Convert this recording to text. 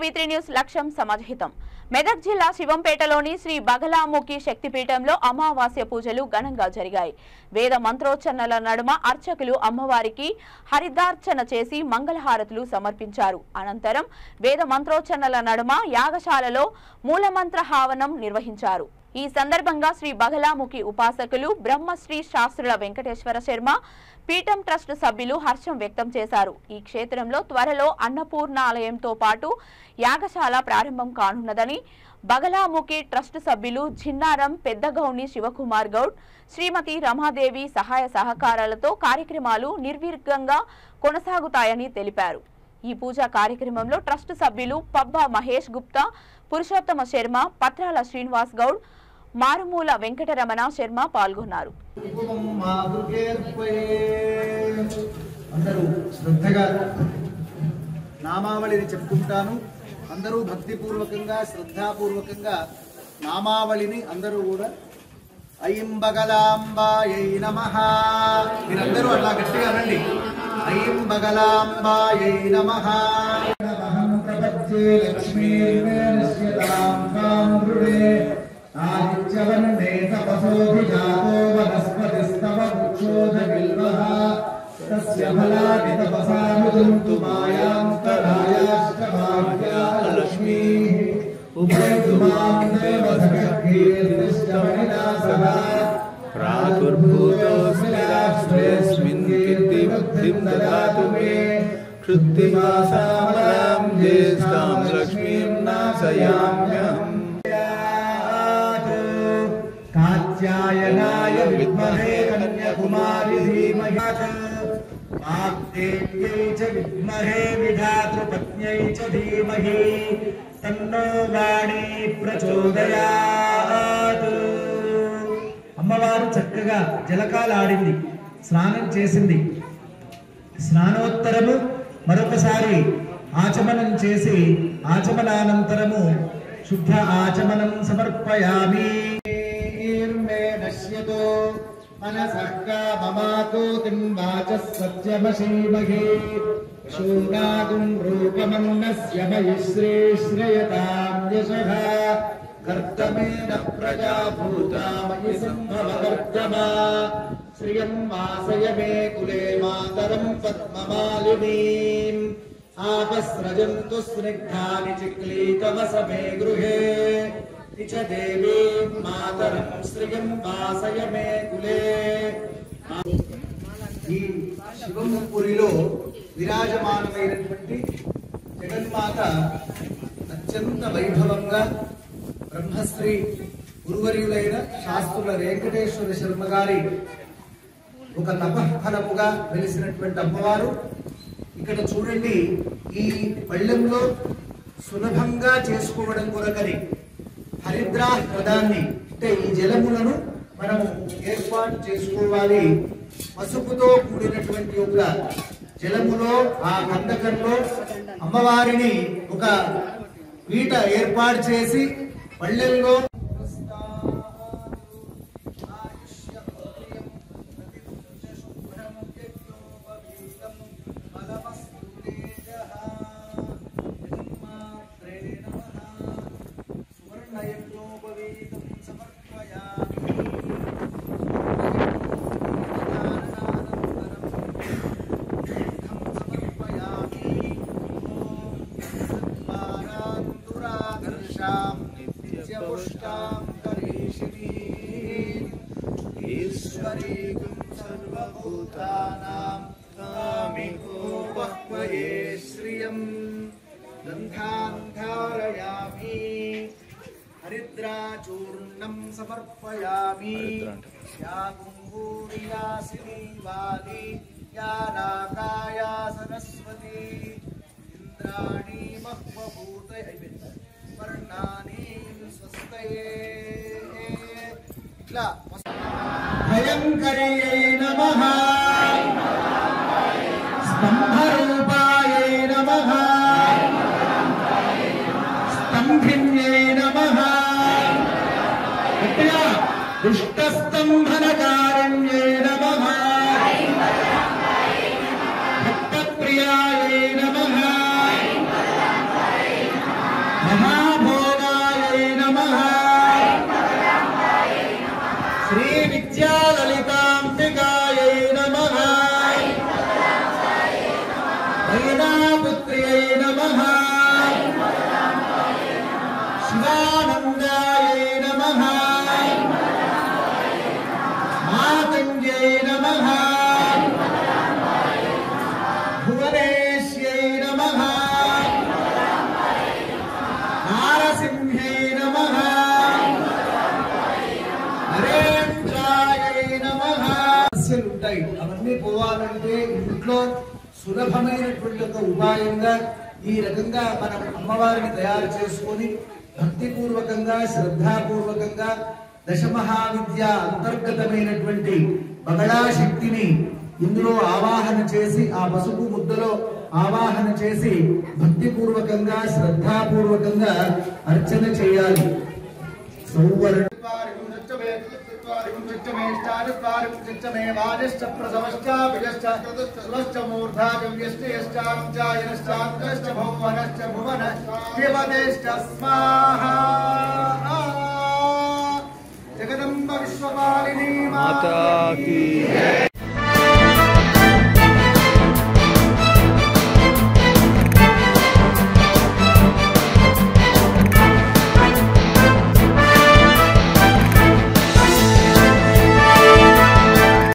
V3 news లక్ష్యం సమాజహితం. మెదక్ జిల్లా శివంపేటలోని శ్రీ బగలాముఖి శక్తిపీఠంలో అమావాస్య పూజలు ఘనంగా జరిగాయి. వేద మంత్రోచ్చరణల నడుమ అర్చకులు అమ్మవారికి హరిదార్చన చేసి మంగళహారతులు సమర్పించారు. అనంతరం వేద మంత్రోచ్చరణల నడుమ యాగశాలలో మూలమంత్ర హావనం నిర్వహించారు. ఈ సందర్భంగా శ్రీ బగలాముఖి ఉపాసకులు బ్రహ్మశ్రీ శాస్త్రుల వెంకటేశ్వర శర్మ పీఠం ట్రస్ట్ సభ్యులు హర్షం వ్యక్తం చేశారు. ఈ క్షేత్రంలో త్వరలో అన్నపూర్ణాలయంతో పాటు యాగశాల ప్రారంభం కానున్నదని బగలాముఖి ట్రస్ట్ సభ్యులు జిన్నారం పెద్దగౌని శివకుమార్ గౌడ్, శ్రీమతి రమాదేవి సహాయ సహకారాలతో కార్యక్రమాలు నిర్విఘ్నంగా కొనసాగుతాయని తెలిపారు. ఈ పూజా కార్యక్రమంలో ట్రస్ట్ సభ్యులు పబ్బా మహేష్ గుప్తా, పురుషోత్తమ శర్మ, పత్రాల శ్రీనివాస్ గౌడ్, మారుమూల వెంకటరమణ శర్మ పాల్గొన్నారు. అందరూ శ్రద్ధగా నామావళిని చెప్పుకుంటాను. అందరూ భక్తిపూర్వకంగా శ్రద్ధాపూర్వకంగా నామావళిని అందరూ కూడా ఐం బగలాంబాయై నమః మీరందరూ అలా గట్టిగా అనండి. ఐం బగలాంబాయై నమః. ఆదిత్యవర్ణే తపసోభిజాతో వనస్పతిస్తవ వృక్షోధవిల్వః తస్య ఫలాని తపసానుదంతు మాయాంతరాయాష్టమాఖ్యా లక్ష్మీః ఉభయతు మాం దేవసఖకీర్తిష్టమణినాసః ప్రాదుర్భూతోऽస్మి రాష్ట్రేऽస్మిన్ కీర్తిముక్తిం దదాతు మే క్షుద్ధిమాసామలాం జ్యేష్ఠాం లక్ష్మీం నాశయామ్యహం. కాత్యాయనాయ విద్మహే కన్యాకుమారి ధీమహి వాగ్దేవ్యై చ విద్మహే విధాతృపత్న్యై చ ధీమహి తన్నో వాణీ ప్రచోదయాత్. అమ్మవారు చక్కగా జలకాలాడింది, స్నానం చేసింది. స్నానోత్తరము మరొకసారి ఆచమనం చేసి ఆచమనానంతరము శుద్ధ ఆచమనం సమర్పయామి. మనసఃకామమాకోతిం వాచః సత్యమశీమహే శూనాగుం రూపమన్నస్య మయి శ్రేశ్రయతాం యశః కర్తమేన ప్రజా భూతా మయి సంభవకర్తమా శ్రియం వాసయ మే కులే మాతరం పద్మమాలినీం ఆపస్రజంతు స్నిగ్ధాని చిక్లీతవస మే గృహే ఇచ దేవీం మాతరం శ్రియం వాసయ మే కులే. ఈ శివపురిలో విరాజమానమైనటువంటి జగన్మాత అత్యంత వైభవంగా బ్రహ్మశ్రీ గురువర్యులైన శాస్త్రుల వెంకటేశ్వర శర్మ గారి ఒక తపఫలముగా వెలిసినటువంటి అమ్మవారు. ఇక్కడ చూడండి, ఈ పళ్ళెంలో సులభంగా చేసుకోవడం కొరకని హరిద్రా హ్రదాన్ని అంటే ఈ జలములను మనము ఏర్పాటు చేసుకోవాలి. పసుపుతో కూడినటువంటి ఒక జలములో ఆ కందకంలో అమ్మవారిని ఒక పీట ఏర్పాటు చేసి పళ్ళెంలో హరిద్రాచూర్ణం సమర్పయామి. యా కుంభూరియాసిని వాలి యా నాకాయా సరస్వతి ఇంద్రాణి మహ్వభూతయ వర్ణాని స్వస్తయే. ఇట్లా భయంకర్యై నమః, స్తంభరూపాయై నమః, స్తంభిన్యై నమః, దుష్టస్తంభనకారిణ్యై నమః, భక్తప్రియాయై నమః, महाभोगायै नमः श्री विद्याललिताम्बिकायै नमः मैनापुत्र्यै नमः शिवानन्दायै नमः मातङ्ग्यै नमः भुवनेश्यै नमः नारसिंह्यै नमः नरेन्द्रायै नमः ఉంటాయి అవన్నీ పోవాలంటే ఇంట్లో సులభమైనటువంటి ఒక ఉపాయంగా ఈ రకంగా మనం అమ్మవారిని తయారు చేసుకొని భక్తిపూర్వకంగా శ్రద్ధాపూర్వకంగా దశమహావిద్య అంతర్గతమైనటువంటి బగళా శక్తిని ఇందులో ఆవాహన చేసి ఆ పసుపు ముద్దలో ఆవాహన చేసి భక్తిపూర్వకంగా శ్రద్ధాపూర్వకంగా అర్చన చేయాలి. जगदम्ब विश्वपालिनी माता की